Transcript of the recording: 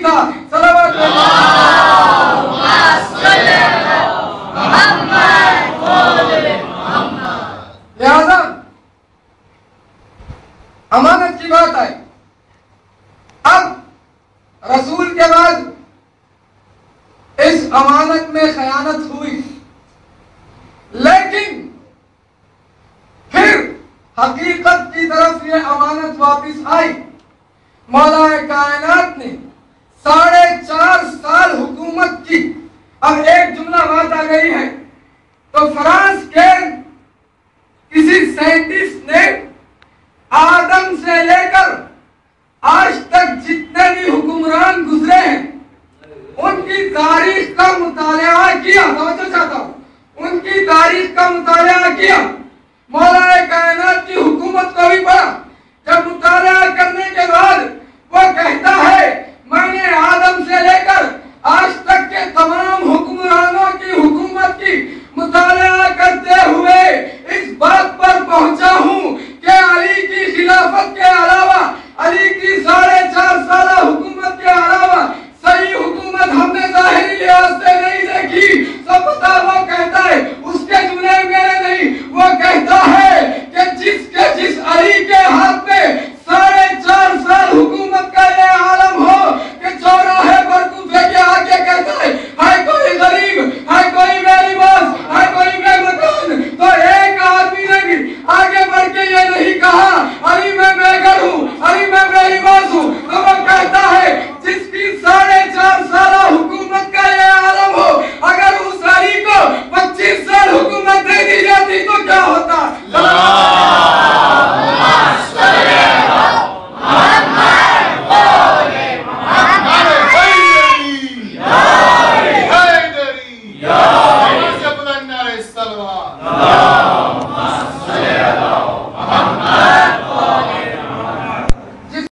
था। सलावत लिहाजा अमानत की बात आई। अब रसूल के बाद इस अमानत में खयानत हुई, लेकिन फिर हकीकत की तरफ ये अमानत वापस आई। मौला कायनात ने 4.5 साल हुकूमत की। अब एक जुमला बात आ गई है, तो फ्रांस के किसी साइंटिस्ट ने आदम से लेकर आज तक जितने भी हुक्मरान गुजरे हैं उनकी तारीख का मुताला किया। समझना चाहता हूं, उनकी तारीख का मुताला किया, मौला कायनात की हुकूमत को भी पढ़ा। जब मुताला कर